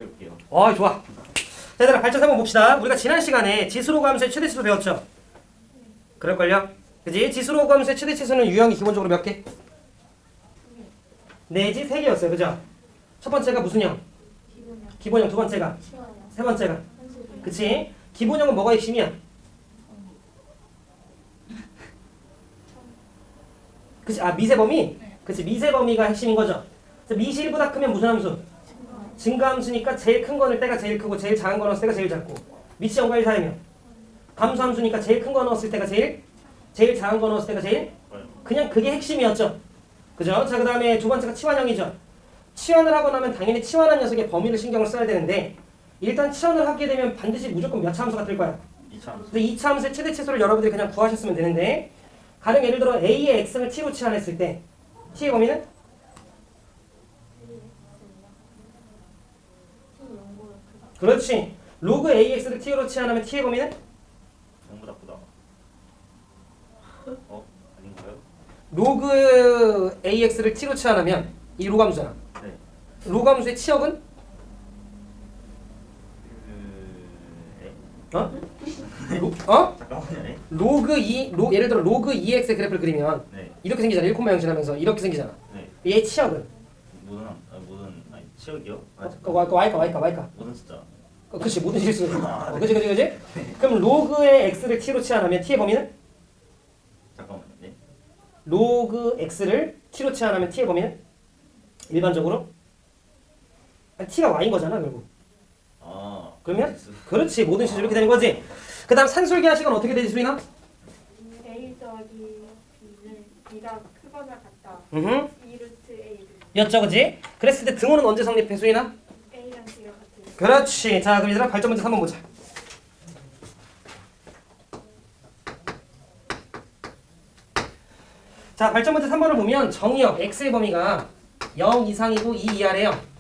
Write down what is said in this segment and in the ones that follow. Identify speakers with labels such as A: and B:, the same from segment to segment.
A: 볼게요.
B: 좋아. 자, 얘들아 발전 한번 봅시다. 우리가 지난 시간에 지수로 감소의 최대치수 배웠죠? 그럴걸요? 그지? 지수로 감소의 최대치수는 유형이 기본적으로 몇 개? 내지 세 개였어요. 그죠? 첫 번째가 무슨 형? 기본형. 두 번째가? 세 번째가? 그치? 기본형은 뭐가 핵심이야? 그치? 미세범위? 그치? 미세범위가 핵심인 거죠? 미시 1보다 크면 무슨 함수? 증가함수니까 제일 큰 거는 때가 제일 크고 제일 작은 거 넣었을 때가 제일 작고 미치 0과 1 사이면 감수함수니까 제일 큰 거 넣었을 때가 제일 작은 거 넣었을 때가 제일 그냥 그게 핵심이었죠. 그죠? 자, 그 다음에 두 번째가 치환형이죠. 치환을 하고 나면 당연히 치환한 녀석의 범위를 신경을 써야 되는데 일단 치환을 하게 되면 반드시 무조건 몇 차 함수가 뜰 거야?
A: 2차 함수.
B: 근데 2차 함수의 최대치수를 여러분들이 그냥 구하셨으면 되는데 가령 예를 들어 A의 X를 T로 치환했을 때 T의 범위는? 그렇지. 로그 AX를 T로 치환하면 T의 범위는?
A: 0보다 크다. 아닌가요?
B: 로그 AX를 T로 치환하면 이 로감수잖아.
A: 네.
B: 로감수의 치역은?
A: 잠깐만요. 네.
B: 예를 들어 로그 2x의 그래프를 그리면
A: 네.
B: 이렇게 생기잖아. 1,0 지나면서 이렇게 생기잖아.
A: 네.
B: 얘 치역은?
A: 치역이요?
B: Y가.
A: 모든 숫자.
B: 그치, 모든 실수. 그치. 그럼 로그의 x를 t로 치환하면 t의 범위는?
A: 잠깐만요. 네.
B: 로그 x를 t로 치환하면 t의 범위는? 일반적으로? t가 y인 거잖아, 결국. 그러면? 그렇지, 모든 실수 이렇게 되는 거지. 그 다음 산술기 하식은 어떻게 되지, 수인아?
C: A 더하기 B는 B가 크거나 같다.
B: 2루트
C: A를
B: 였죠, 그지? 그랬을 때 등호는 언제 성립해, 수인아?
C: A랑 B가 같은.
B: 그렇지. 자, 그럼 얘들아 발전 문제 3번 보자. 자, 발전 문제 3번을 보면 정의역 x의 범위가 0 이상이고 2 이하래요.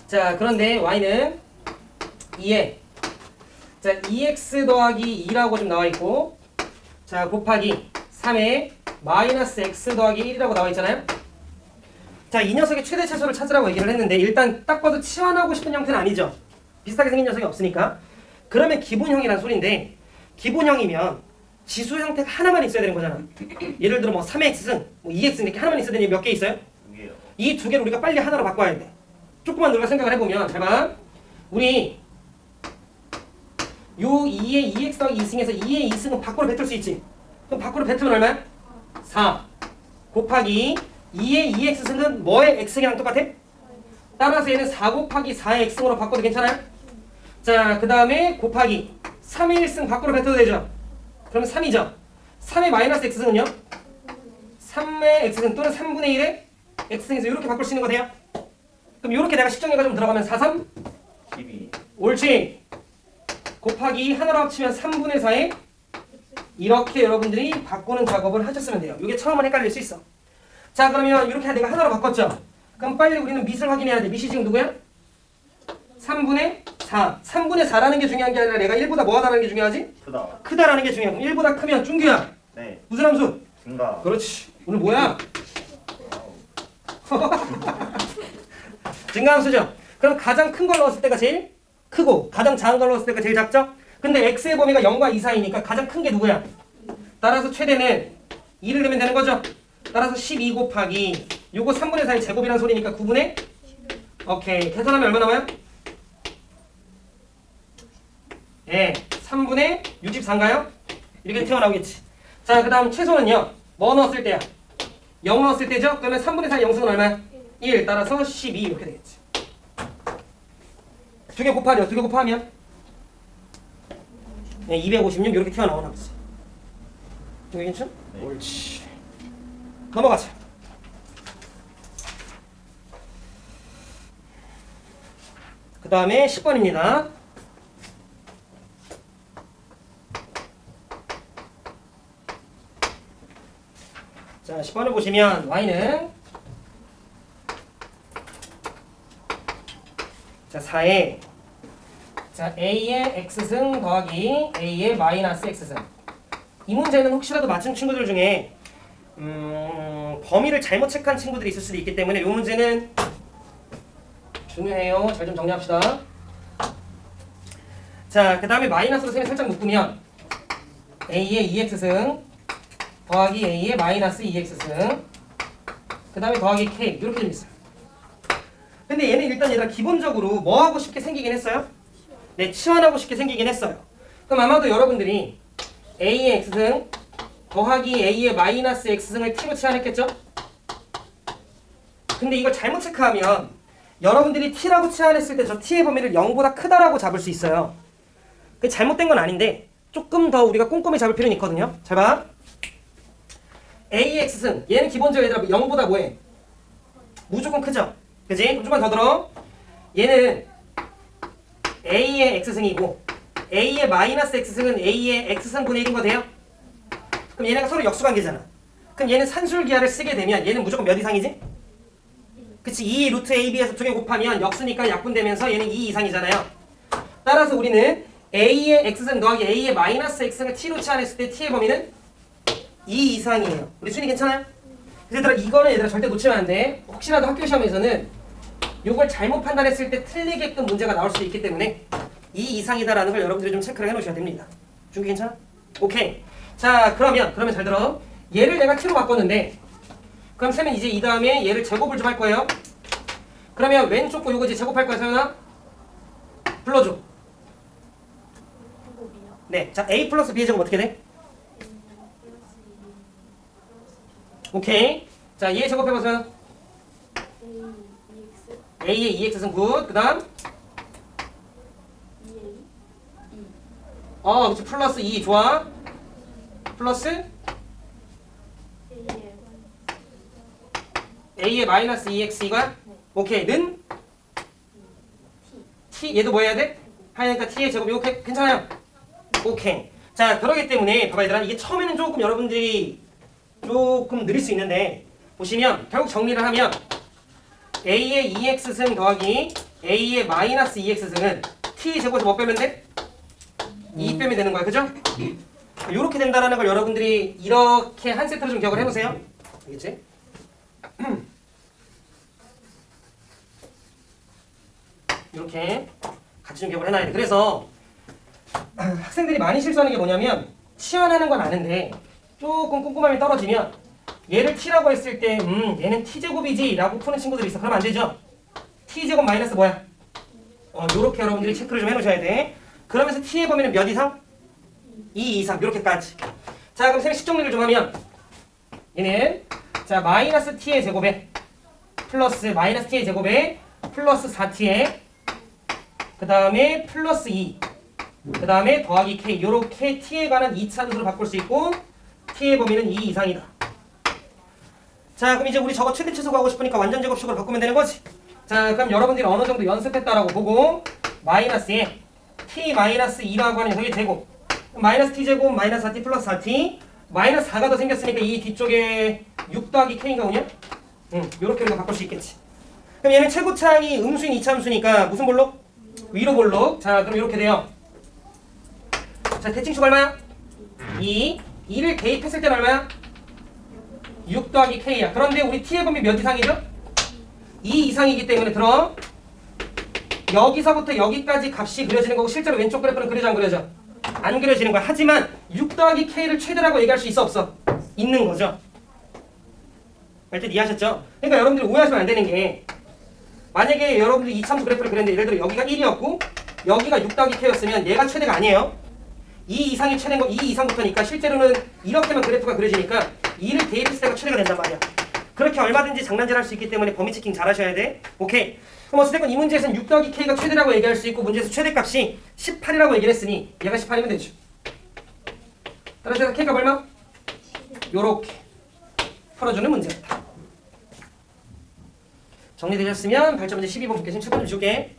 B: 자, 그런데 y는 2에 자, 2x 더하기 2라고 좀 나와 있고 자, 곱하기 3에 마이너스 x 더하기 1이라고 나와 있잖아요. 자, 이 녀석의 최대 차수를 찾으라고 얘기를 했는데 일단 딱 봐도 치환하고 싶은 형태는 아니죠. 비슷하게 생긴 녀석이 없으니까. 그러면 기본형이란 소린데 기본형이면 지수 형태가 하나만 있어야 되는 거잖아. 예를 들어 뭐 3x승, 뭐 2x승 이렇게 하나만 있어야 되는 몇 개 있어요?
A: 2개요.
B: 이 두 개를 우리가 빨리 하나로 바꿔야 돼. 조금만 우리가 생각을 해보면 잘 봐. 우리 요 2의 2x 더하기 2승에서 2의 2승은 밖으로 뱉을 수 있지. 그럼 밖으로 뱉으면 얼마야? 4 곱하기 2의 2x승은 뭐의 x승이랑 똑같아? 따라서 얘는 4 곱하기 4의 x승으로 바꿔도 괜찮아요? 자, 그 다음에 곱하기 3의 1승 밖으로 뱉어도 되죠? 그러면 3이죠? 3의 마이너스 x승은요? 3의 x승 또는 3분의 1의 x승에서 이렇게 바꿀 수 있는 거 돼요? 그럼 이렇게 내가 식정리가 좀 들어가면 4, 3?
A: 12.
B: 옳지. 곱하기 하나로 합치면 3분의 4에 이렇게 여러분들이 바꾸는 작업을 하셨으면 돼요. 이게 처음은 헷갈릴 수 있어. 자, 그러면 이렇게 내가 하나로 바꿨죠? 그럼 빨리 우리는 밑을 확인해야 돼. 밑이 지금 누구야? 3분의 4. 3분의 4라는 게 중요한 게 아니라 내가 1보다 뭐가 다른 게 중요하지?
A: 크다.
B: 크다라는 게 중요해. 1보다 크면 준규야.
A: 네.
B: 무슨 함수?
A: 증가.
B: 그렇지. 오늘 뭐야? 증가함수죠. 그럼 가장 큰 걸 넣었을 때가 제일 크고 가장 작은 걸 넣었을 때가 제일 작죠? 근데 x의 범위가 0과 2 사이니까 가장 큰 게 누구야? 따라서 최대는 2를 넣으면 되는 거죠? 따라서 12 곱하기 요거 3분의 4의 제곱이라는 소리니까 9분의 오케이. 계산하면 얼마 나와요? 예, 3분의 64인가요? 이렇게 튀어나오겠지. 자, 그 다음 최소는요. 뭐 넣었을 때야? 0 넣었을 때죠? 그러면 3분의 4의 영승은 얼마야? 1 따라서 12 이렇게 되겠지. 두 개 곱하려. 두 개 곱하면 네, 256 이렇게 튀어나오나 보지. 이거 괜찮?
A: 네.
B: 옳지. 넘어가자. 그 다음에 10번입니다. 자, 10번을 보시면 y는 자, 4에 자, a의 x승 더하기 a의 마이너스 x승. 이 문제는 혹시라도 맞춘 친구들 중에 범위를 잘못 체크한 친구들이 있을 수도 있기 때문에 이 문제는 중요해요. 잘 좀 정리합시다. 자, 그 다음에 마이너스로 셈을 살짝 묶으면 a의 2x승 더하기 a의 마이너스 2x승 그 다음에 더하기 k 이렇게 좀 있어요. 근데 얘는 일단 얘들아 기본적으로 뭐 하고 싶게 생기긴 했어요? 네, 치환하고 싶게 생기긴 했어요. 그럼 아마도 여러분들이 a의 x승 더하기 a의 마이너스 x승을 t로 치환했겠죠? 근데 이걸 잘못 체크하면 여러분들이 t라고 치환했을 때 저 t의 범위를 0보다 크다라고 잡을 수 있어요. 그게 잘못된 건 아닌데 조금 더 우리가 꼼꼼히 잡을 필요는 있거든요. 잘 봐. a의 x승 얘는 기본적으로 얘들아 0보다 뭐해? 무조건 크죠? 그지? 그럼 좀만 더 들어. 얘는 a의 x승이고 a의 마이너스 x승은 a의 x승분의 1인 거 돼요? 그럼 얘네가 서로 역수관계잖아. 그럼 얘는 산술기하를 쓰게 되면 얘는 무조건 몇 이상이지? 그치? 2 루트 ab에서 2개 곱하면 역수니까 약분되면서 얘는 2 이상이잖아요. 따라서 우리는 a의 x승 더하기 a의 마이너스 x승을 t로 치환했을 때 t의 범위는 2 이상이에요. 우리 순위 괜찮아요? 그래서 얘들아 이거는 얘들아 절대 놓치면 안 돼. 혹시라도 학교 시험에서는 요걸 잘못 판단했을 때 틀리게끔 문제가 나올 수도 있기 때문에 2 이상이다라는 걸 여러분들이 좀 체크를 해놓으셔야 됩니다. 중계 괜찮아? 오케이. 자 그러면 잘 들어. 얘를 내가 t로 바꿨는데 그럼 쌤은 이제 이 다음에 얘를 제곱을 좀 할 거예요. 그러면 왼쪽 거 요거 이제 제곱할 거야 서연아? 불러줘. 네. 자 a 플러스 b의 제곱 어떻게 돼? 오케이. 자 얘 제곱해보세요. a의 2x승 굿. 그 다음 그치 플러스 2 좋아. 플러스 a의 마이너스 2x 이거야? 오케이. 는 t 얘도 뭐 해야 돼? 하니까 t의 제곱 이거 괜찮아요? 오케이. 자 그러기 때문에 봐봐 얘들아 이게 처음에는 조금 여러분들이 조금 느릴 수 있는데 보시면 결국 정리를 하면 a의 2x승 더하기 a의 마이너스 2x승은 t 제곱에서 뭐 빼면 돼? 2 빼면 되는 거야. 그죠? 이렇게 된다라는 걸 여러분들이 이렇게 한 세트로 좀 기억을 해놓으세요. 알겠지? 이렇게 같이 좀 기억을 해놔야 돼. 그래서 학생들이 많이 실수하는 게 뭐냐면 치환하는 건 아는데 조금 꼼꼼함이 떨어지면 얘를 t라고 했을 때 얘는 t제곱이지 라고 푸는 친구들이 있어. 그러면 안 되죠? t제곱 마이너스 뭐야? 요렇게 여러분들이 체크를 좀 해놓으셔야 돼. 그러면서 t의 범위는 몇 이상? 2 이상 요렇게까지. 자 그럼 쌤이 식정리를 좀 하면 얘는 자 마이너스 t의 제곱에 플러스 마이너스 t의 제곱에 플러스 4t에 그 다음에 플러스 2 그 다음에 더하기 k 요렇게 t에 관한 2차원으로 바꿀 수 있고 t의 범위는 2 이상이다. 자 그럼 이제 우리 저거 최대 최소 구하고 싶으니까 완전 제곱식으로 바꾸면 되는 거지. 자 그럼 여러분들이 어느 정도 연습했다라고 보고 마이너스에 t 마이너스 2라고 하는 녀석의 제곱 마이너스 t 제곱 마이너스 4t 플러스 4t 마이너스 4가 더 생겼으니까 이 뒤쪽에 6 더하기 k인가 오냐? 요렇게 우리가 바꿀 수 있겠지. 그럼 얘는 최고차항이 음수인 이차함수니까 무슨 볼록? 위로 볼록. 자 그럼 이렇게 돼요. 자 대칭축 얼마야? 2를 대입했을 때는 얼마야? 6 더하기 k야. 그런데 우리 t의 범위 몇 이상이죠? 2 이상이기 때문에 들어 여기서부터 여기까지 값이 그려지는 거고 실제로 왼쪽 그래프는 그려져 안 그려져? 안 그려지는 거야. 하지만 6 더하기 k를 최대라고 얘기할 수 있어 없어? 있는 거죠. 일단 이해하셨죠? 그러니까 여러분들이 오해하시면 안 되는 게 만약에 여러분들이 이참수 그래프를 그렸는데 예를 들어 여기가 1이었고 여기가 6 더하기 k였으면 얘가 최대가 아니에요. 2 이상이 최대인 거 2 이상부터니까 실제로는 이렇게만 그래프가 그려지니까 2를 대입했을 때가 최대가 된단 말이야. 그렇게 얼마든지 장난질 할 수 있기 때문에 범위 체킹 잘 하셔야 돼. 오케이. 그럼 어쨌든 이 문제에서는 6 더하기 k가 최대라고 얘기할 수 있고 문제에서 최대값이 18이라고 얘기를 했으니 얘가 18이면 되죠. 따라서 k가 얼마? 요렇게 풀어주는 문제였다. 정리되셨으면 발전 문제 12번 볼게. 지금 첫 번째 줄게.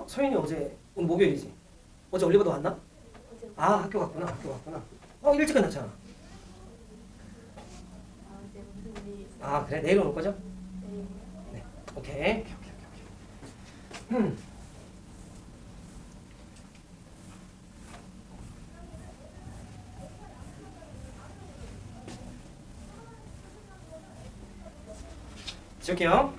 B: 서윤이 어제 오늘 목요일이지? 어제 올리버도 왔나? 아 학교 갔구나. 일찍 끝났잖아. 아 그래? 내일 올 거죠? 네. 오케이. 지울게요.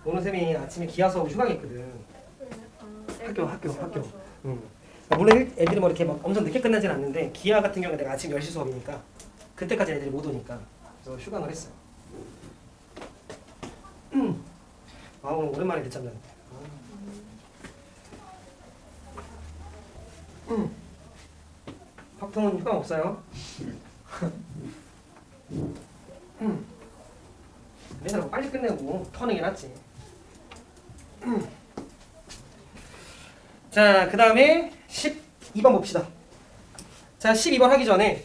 B: 오늘 쌤이 아침에 기하 수업 휴강했거든. 학교. 물론 애들이 뭐 이렇게 막 엄청 늦게 끝나진 않는데 기하 같은 경우는 내가 아침 10시 수업이니까 그때까지 애들이 못 오니까 그래서 휴강을 했어요. 아 오늘 오랜만에 늦잠 잤는데. 확통은 휴강 없어요. 맨날 빨리 끝내고 터는 게 낫지. 자, 그 다음에 12번 봅시다. 자, 12번 하기 전에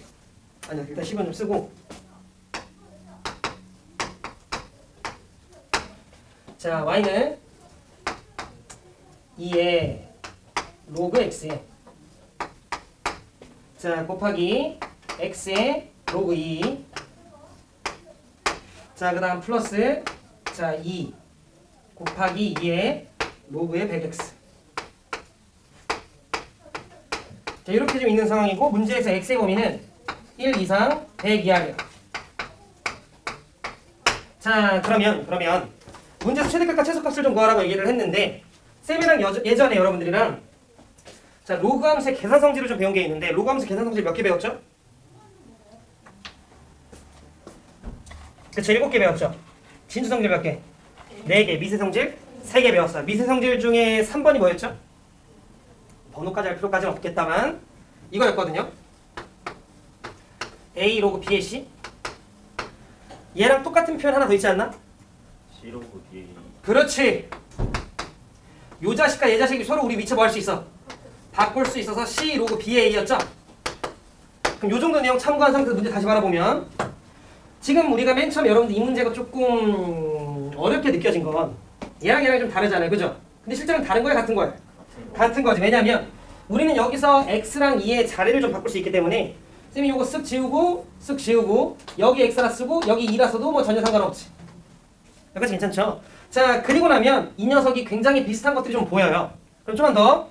B: 아니야, 일단 10번 좀 쓰고. 자, y는 2의 로그 x에 자, 곱하기 x의 로그 2. 자, 그 다음 플러스 자, 2 곱하기 2의 로그의 100x. 자, 이렇게 좀 있는 상황이고 문제에서 x의 범위는 1 이상 100 이하래요. 자, 그러면 문제에서 최대값과 최소값을 좀 구하라고 얘기를 했는데 쌤이랑 예전에 여러분들이랑 자, 로그 함수의 계산 성질을 좀 배운 게 있는데 로그 함수 계산 성질 몇 개 배웠죠? 그쵸, 7개 배웠죠. 진수 성질 몇 개? 4개. 미세 성질 3개 배웠어요. 미세 성질 중에 3번이 뭐였죠? 번호까지 할 필요까지는 없겠다만 이거였거든요. A 로그 B의 C. 얘랑 똑같은 표현 하나 더 있지 않나?
A: C로그 B.
B: 그렇지. 요 자식과 얘 자식이 서로 우리 미처 뭐 할 수 있어? 바꿀 수 있어서 C 로그 BA였죠? 그럼 요 정도 내용 참고한 상태에서 문제 다시 바라보면 지금 우리가 맨 처음 여러분들 이 문제가 조금 어렵게 느껴진 건 얘랑 좀 다르잖아요. 그죠? 근데 실제로는 다른 거야 같은 거야? 같은 거지. 왜냐면 우리는 여기서 x랑 2의 자리를 좀 바꿀 수 있기 때문에 쌤이 요거 쓱 지우고 여기 x라 쓰고 여기 2라 써도 뭐 전혀 상관없지. 여기까지 괜찮죠? 자, 그리고 나면 이 녀석이 굉장히 비슷한 것들이 좀 보여요. 그럼 좀만 더.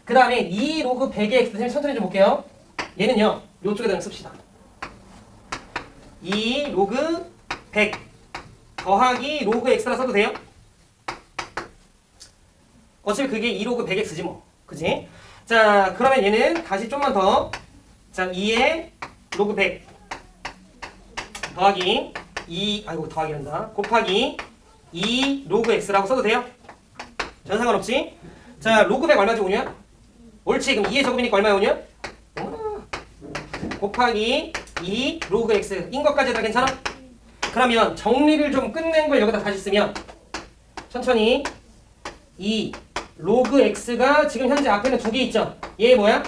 B: 그 다음에 2 로그 100의 x 쌤 천천히 좀 볼게요. 얘는요. 요쪽에다 좀 씁시다. 2 로그 100 더하기 로그 x라 써도 돼요? 어차피 그게 2 로그 100x지 뭐. 그지? 자, 그러면 얘는 다시 좀만 더. 자, 2의 로그 100 더하기 2, 아이고 더하기란다. 곱하기 2 로그 x라고 써도 돼요? 전 상관없지? 자, 로그 100 얼마지 오냐? 옳지. 그럼 2의 제곱이니까 얼마야 오냐? 곱하기 2 로그 x인 것까지 다 괜찮아? 그러면 정리를 좀 끝낸 걸 여기다 다시 쓰면 천천히 2 로그 x가 지금 현재 앞에는 2개 있죠? 얘 뭐야?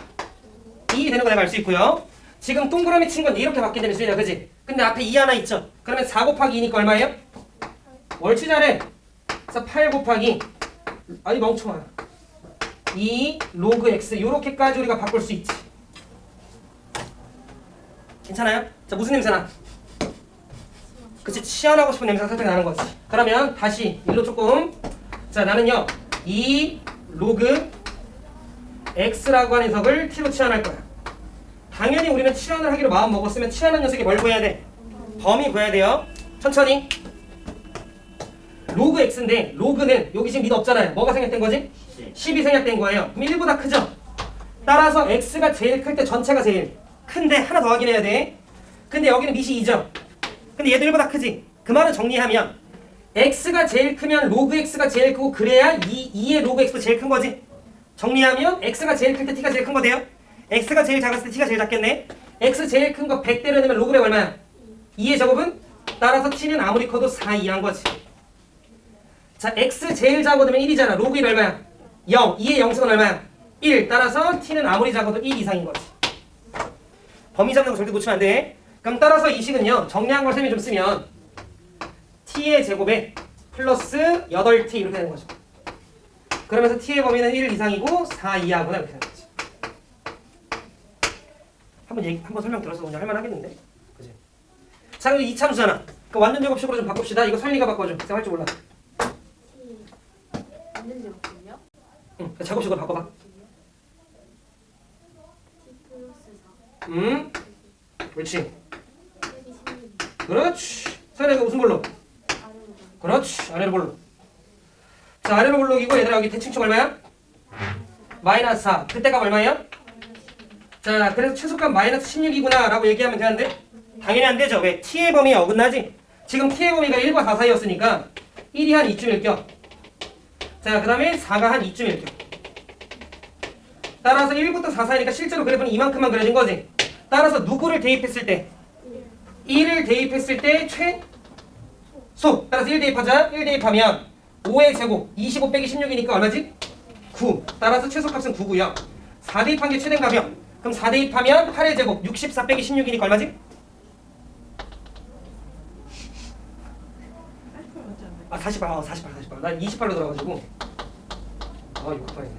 B: 2 되는 거 내가 알 수 있고요. 지금 동그라미 친 건 이렇게 바뀌게 되면 수이야, 그지? 근데 앞에 2 하나 있죠? 그러면 4 곱하기 2니까 얼마예요? 옳지, 잘해. 그래서 8 곱하기 아이 멍청아 2 로그 x 요렇게까지 우리가 바꿀 수 있지. 괜찮아요? 자, 무슨 냄새나? 그치, 치안하고 싶은 냄새가 살짝 나는 거지. 그러면 다시 일로 조금. 자, 나는요 2 로그 x라고 하는 녀석을 t로 치환할 거야. 당연히 우리는 치환을 하기로 마음 먹었으면 치환한 녀석이 뭘 구해야 돼? 범위 구해야 돼요. 천천히. 로그 x인데 로그는 여기 지금 밑 없잖아요. 뭐가 생략된 거지? 10이 생략된 거예요. 그럼 1보다 크죠? 따라서 x가 제일 클 때 전체가 제일 큰데 하나 더 확인해야 돼. 근데 여기는 밑이 2죠? 근데 얘도 1보다 크지? 그 말은 정리하면 x가 제일 크면 로그 x가 제일 크고 그래야 2의 로그 x도 제일 큰 거지? 정리하면 x가 제일 클 때 t가 제일 큰 거 돼요? x가 제일 작았을 때 t가 제일 작겠네? x 제일 큰 거 100 때려내면 로그 100 얼마야? 2의 제곱은? 따라서 t는 아무리 커도 4 이하인 거지. 자, x 제일 작아도 1이잖아. 로그 1 얼마야? 0. 2의 0승은 얼마야? 1. 따라서 t는 아무리 작아도 1 이상인 거지. 범위 잡는 거 절대 놓치면 안 돼. 그럼 따라서 이 식은요. 정리한 걸 셈이 좀 쓰면 t의 제곱에 플러스 8t 이렇게 되는 거죠. 그러면서 t의 범위는 1 이상이고 4 이하구나 이렇게 되는 거지. 한번 설명 들어서 그냥 할만 하겠는데? 그지? 자, 그럼 2참수잖아. 그 완전 제곱식으로 좀 바꿉시다. 이거 설리가 바꿔줘. 내가 할 줄 몰라.
C: 완전 제곱이요?
B: 응, 제곱식으로 바꿔봐. 그렇지. 그렇지. 서연이가 무슨 볼록? 그렇지. 아래로 볼록. 자, 아래로 볼록이고 얘들아 여기 대칭축 얼마야? 마이너스 4. 그때가 얼마예요? 자, 그래서 최소값 마이너스 16이구나 라고 얘기하면 되는데 당연히 안 되죠. 왜? t의 범위에 어긋나지? 지금 t의 범위가 1과 4 사이였으니까 1이 한 2쯤일 겨. 자, 그 다음에 4가 한 2쯤일 겨. 따라서 1부터 4 사이니까 실제로 그래프는 이만큼만 그려진 거지. 따라서 누구를 대입했을 때? 1을 대입했을 때 최소. 따라서 1 대입하자. 1 대입하면 5의 제곱 25 빼기 16이니까 얼마지? 9. 따라서 최소값은 9고요. 4 대입한 게 최대인가요? 그럼 4 대입하면 8의 제곱 64 빼기 16이니까 얼마지? 아 48. 48. 난 28로 들어가지고 이거 급하네.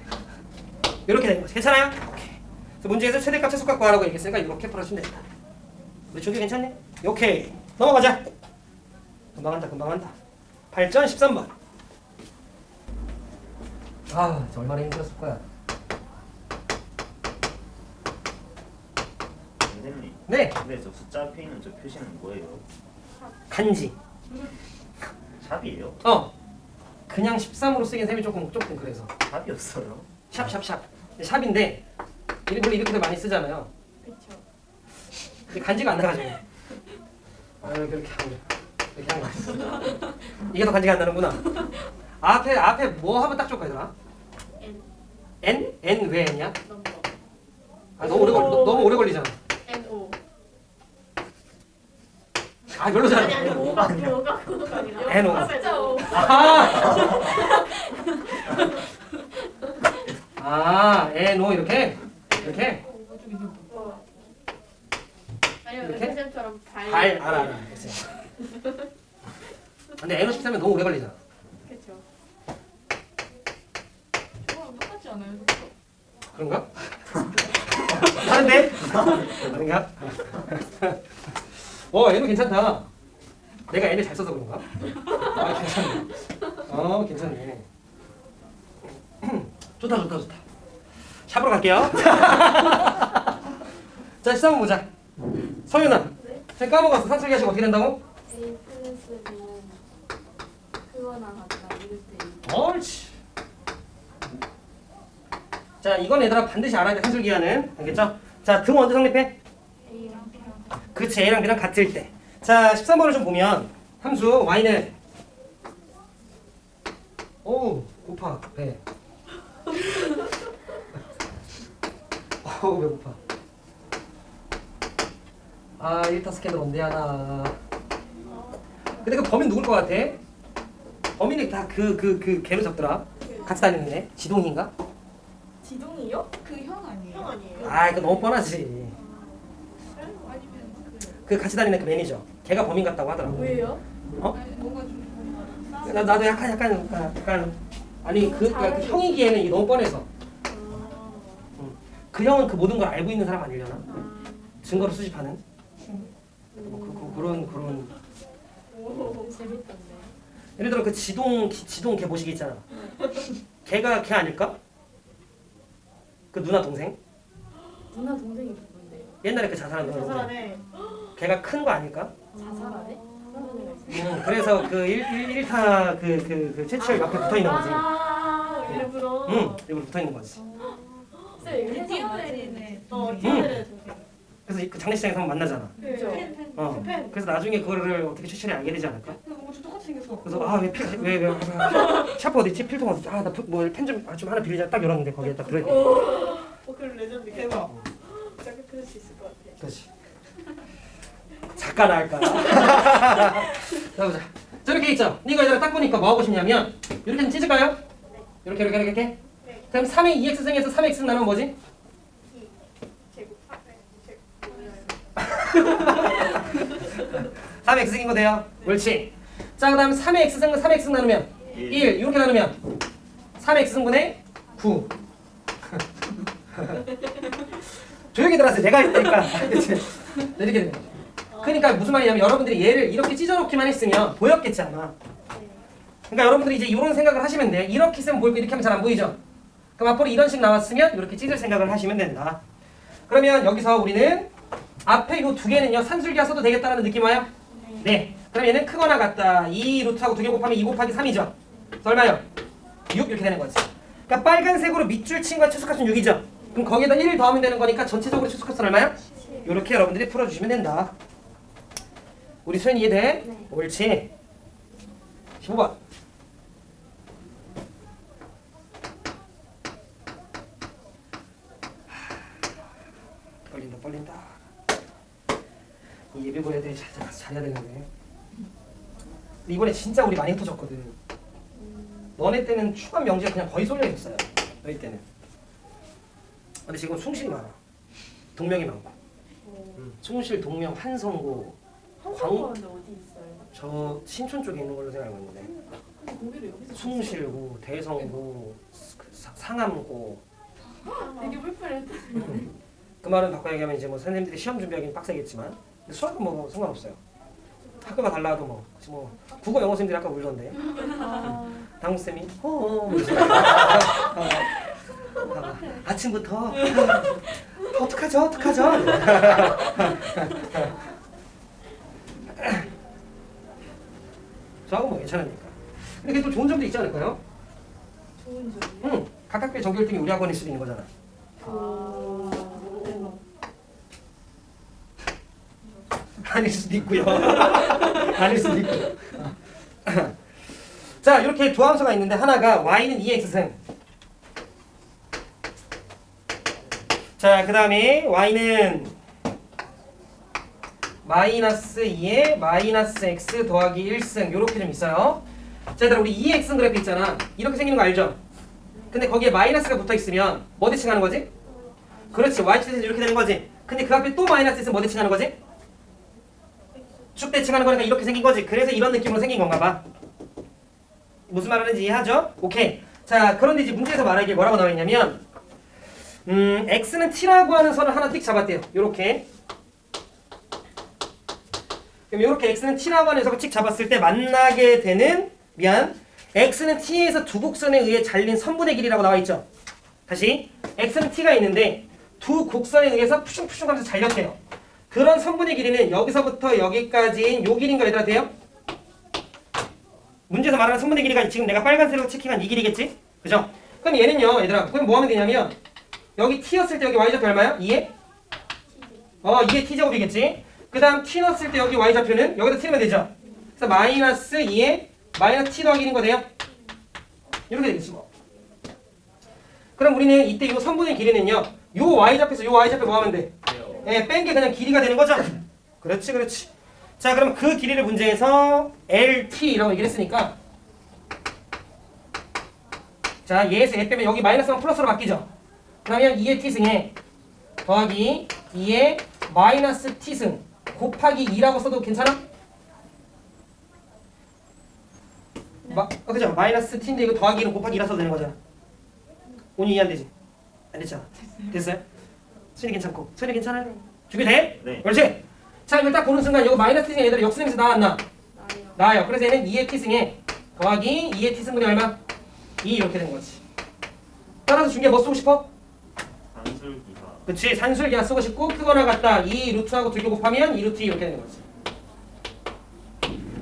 B: 이렇게 되는 거지. 괜찮아요? 오케이. 그래서 문제에서 최대값 최소값 구하라고 얘기했으니까 이렇게 풀어주면 된다. 우리 조기 괜찮니? 오케이. 넘어가자. 금방 한다. 8전 13번. 아, 저 얼마나 힘들었을 거야.
A: 선생님.
B: 네.
A: 근데 저 숫자 앞에 있는 저 표시는 뭐예요?
B: 간지.
A: 샵이에요?
B: 그냥 13으로 쓰긴 셈이 조금 그래서.
A: 샵이었어요?
B: 샵. 샵인데 원래 이렇게도 많이 쓰잖아요.
C: 그쵸.
B: 근데 간지가 안 나가지고. 이렇게 하는 거. 이게 더 간지가 안 나는구나. 앞에 뭐 하면 딱 좋을까 얘들아? N? N 왜 N이야? 너무 오래 걸리잖아.
C: NO.
B: 별로잖아.
C: 아니 뭐가 그거가 아니라.
B: NO.
C: 진짜 O.
B: NO 이렇게.
C: 아니면
B: 이렇게?
C: 선생님처럼 발.
B: 알아. 됐어. 근데 NO 13면 너무 오래 걸리잖아.
C: 그쵸.
D: 저거랑 똑같지 않아요?
B: 그런가? 다른데? 다른가? 얘는 괜찮다. 내가 N을 잘 써서 그런가? 괜찮네. 괜찮네. 좋다. 샵으로 갈게요. 자, 13번 보자. 서윤아. 제가 까먹었어. 산술기 하시고 어떻게 된다고?
C: A 플러스는 그거나 같다. 이럴 때.
B: 옳지. 자, 이건 얘들아 반드시 알아야 돼. 산술기하는. 알겠죠? 자, 등 언제 성립해?
C: A랑 B랑.
B: 그렇지. A랑 B랑 같을 때. 자, 13번을 좀 보면 함수 y는 고파. 배. 배고파. 1타 스캔을 언제 하나. 근데 그 범인 누굴 것 같아? 범인이 다 그 걔로 잡더라. 같이 다니는 애. 지동인가?
C: 지동이요?
D: 그 형 아니에요?
C: 형 아니에요?
B: 이거 너무 뻔하지.
D: 아니면
B: 그 같이 다니는 그 매니저. 걔가 범인 같다고 하더라고.
C: 왜요?
D: 아니 뭔가 좀
B: 나도 약간 아니 그 형이기에는 이게 너무 뻔해서. 그 형은 그 모든 걸 알고 있는 사람 아니려나? 증거를 수집하는? 그런
C: 오 재밌던데.
B: 예를 들어 그 지동 걔 모시기 있잖아. 걔가 걔 아닐까? 그 누나 동생?
C: 누나 동생이 누군데요?
B: 옛날에 그 자살한 누나 동생.
C: 자살하네.
B: 걔가 큰 거 아닐까?
C: 자살하네? 그런 애가 있어요?
B: 그래서 그 1타 그 최치열 옆에 붙어 있는 거지.
C: 일부러.
B: 일부러 붙어 있는 거지.
C: 쌤 이거 해석
D: 뛰어내리네.
C: 뛰어내리는 동생.
B: 그래서 그 장례식장에서 한번 만나잖아.
C: 그죠?
B: 그래서 나중에 그거를 어떻게 최치열이 알게 되지 않을까?
D: 너무 똑같이 생겼어.
B: 그래서 왜 샤프 어디 있지? 필통 어디 있지? 나뭐펜 좀 하나 빌리자 딱 열었는데 거기에 딱 들어있대.
C: 그럼 레전드
D: 대박.
C: 약간 그럴 수 있을 것 같아.
B: 그렇지. 작가나 할까? 자 보자. 저렇게 있죠. 이거 얘들아 딱 보니까 뭐 하고 싶냐면 이렇게 좀 찢을까요? 이렇게.
C: 네.
B: 그럼 3의 2x 승에서 3x 나누면 뭐지?
C: 제곱
B: 3x 승인 거 돼요? 옳지. 자 그다음 3의 x승과 3x 나누면 1 이렇게 나누면 3x 승분의 9. 조용히 들어가세요. 내가 했으니까. 그치? 이렇게 되는 거죠. 그러니까 무슨 말이냐면 여러분들이 얘를 이렇게 찢어놓기만 했으면 보였겠지 아마. 그러니까 여러분들이 이제 이런 생각을 하시면 돼. 이렇게 쓰면 보이고 이렇게 하면 잘 안 보이죠? 그럼 앞으로 이런 식 나왔으면 이렇게 찢을 생각을 하시면 된다. 그러면 여기서 우리는 앞에 요 두 개는요 산술기하 써도 되겠다라는 느낌 와요? 네. 그럼 얘는 크거나 같다. 2 루트하고 2개 곱하면 2 곱하기 3이죠. 얼마요? 6 이렇게 되는 거지. 그러니까 빨간색으로 밑줄 친 거 최소값은 6이죠. 그럼 거기에다 1을 더하면 되는 거니까 전체적으로 최소값은 얼마야? 이렇게 여러분들이 풀어주시면 된다. 우리 수현 이해돼?
C: 네.
B: 옳지. 15번. 떨린다. 이 예비 보여야 돼. 잘해야 되는데. 근데 이번에 진짜 우리 많이 흩어졌거든. 너네 때는 추가 명제가 그냥 거의 쏠려 있었어요. 너희 때는. 근데 지금 숭실이 많아. 동명이 많고. 숭실, 동명, 한성고.
C: 한국어는 어디 있어요?
B: 저 신촌 쪽에 있는 걸로 생각하고 있는데.
C: 근데 거기를 여기서
B: 숭실고, 대성고, 상암고.
C: 되게 불편했다.
B: 그 말은 바꿔 얘기하면 이제 뭐 선생님들이 시험 준비하기는 빡세겠지만 근데 수학은 뭐 상관없어요. 학교가 달라도 뭐 국어 영어 선생님들이 아까 울던데 당우 쌤이 아침부터 어떡하죠? 저하고 뭐 괜찮으니까. 근데 그게 또 좋은 점도 있지 않을까요?
C: 좋은 점이요?
B: 응. 각각의 전교 1등이 우리 학원일 수도 있는 거잖아. 아닐 수도 있고요. 아닐 수도 있고. 자, 이렇게 두 함수가 있는데 하나가 y는 2x승. 자, 그 다음에 y는 마이너스 2에 마이너스 x 더하기 1승 이렇게 좀 있어요. 자, 얘들아 우리 2x승 그래프 있잖아. 이렇게 생기는 거 알죠? 근데 거기에 마이너스가 붙어 있으면 뭐 대칭하는 거지? 그렇지. y축에서 이렇게 되는 거지. 근데 그 앞에 또 마이너스 있으면 뭐 대칭하는 거지? 쭉 대칭하는 거니까 이렇게 생긴 거지. 그래서 이런 느낌으로 생긴 건가 봐. 무슨 말하는지 이해하죠? 오케이. 자, 그런데 이제 문제에서 말하기에 뭐라고 나와 있냐면 x는 t라고 하는 선을 하나 띡 잡았대요. 요렇게. 그럼 요렇게 x는 t라고 하는 녀석을 틱 잡았을 때 만나게 되는 x는 t에서 두 곡선에 의해 잘린 선분의 길이라고 나와 있죠. 다시 x는 t가 있는데 두 곡선에 의해서 푸슝푸슝 하면서 잘렸대요. 그런 선분의 길이는 여기서부터 여기까지인 요 길이인 거 얘들아 돼요? 문제에서 말하는 선분의 길이가 지금 내가 빨간색으로 체킹한 이 길이겠지? 그죠? 그럼 얘는요 얘들아 그럼 뭐 하면 되냐면 여기 t였을 때 여기 y좌표 얼마야? 2에? 2에 t제곱이겠지? 그 다음 t 넣었을 때 여기 y좌표는 여기다 t 넣으면 되죠? 그래서 마이너스 2에 마이너스 t 더하기 1인 거 돼요? 이렇게 되겠지 뭐. 그럼 우리는 이때 이 선분의 길이는요 요 y좌표에서 요 y좌표 뭐 하면 돼? 예, 뺀 게 그냥 길이가 되는 거죠? 그렇지. 자, 그럼 그 길이를 문제에서 LT라고 얘기를 했으니까 자, 얘에서 얘 빼면 여기 마이너스만 플러스로 바뀌죠? 그러면 2의 t승에 더하기 2의 마이너스 t승 곱하기 2라고 써도 괜찮아? 그죠? 마이너스 t인데 이거 더하기 1은 곱하기 2라 써도 되는 거잖아. 오늘 이해 안 되지? 안 됐잖아. 됐어요? 수현이 괜찮고. 수현이 괜찮아요? 준비돼?
A: 네.
B: 그렇지? 자, 이걸 딱 보는 순간 이거 마이너스 t승에 얘들아 역수능에서 나왔나?
C: 나요.
B: 나와요. 그래서 얘는 2의 t승에 더하기 2의 t승분이 얼마? 2 이렇게 되는 거지. 따라서 중계 뭐 쓰고 싶어?
A: 산술기하.
B: 그치. 산술기하 쓰고 싶고 크거나 같다. 2 루트하고 2개 곱하면 2 루트 2 이렇게 되는 거지.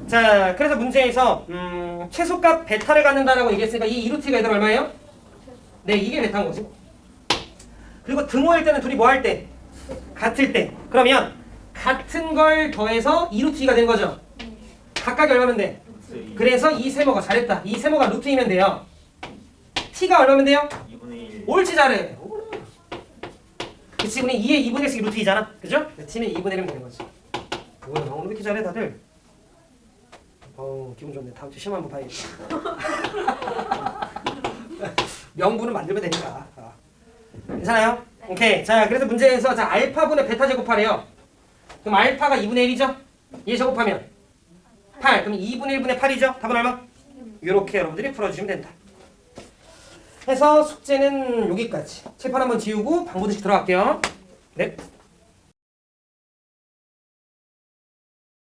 B: 자, 그래서 문제에서 최소값 베타를 갖는다라고 얘기했으니까 이 2 루트가 얘들아 얼마예요? 네, 이게 베타인 거지. 그리고 등호일 때는 둘이 뭐 할 때? 같을 때. 그러면 같은 걸 더해서 2 루트 2가 된 거죠. 각각이 얼마면 돼? 그래서 이 세모가 잘했다. 이 세모가 루트 2면 돼요. t가 얼마면 돼요?
A: 2분의 1.
B: 옳지 잘해. 그치, 우리 2의 2분의 1씩 루트 2잖아. 그죠? t는 2분의 1이면 되는 거지. 뭐야, 나 오늘 왜 이렇게 잘해 다들? 기분 좋네. 다음 주 시험 한번 봐야겠다. 명분은 만들면 되니까. 괜찮아요? 오케이. 자, 그래서 문제에서 자 알파분의 베타 제곱하래요. 그럼 알파가 2분의 1이죠? 얘 제곱하면 8. 그럼 2분의 1분의 8이죠? 답은 얼마? 이렇게 여러분들이 풀어주시면 된다. 해서 숙제는 여기까지. 칠판 한번 지우고 방문식 들어갈게요. 네.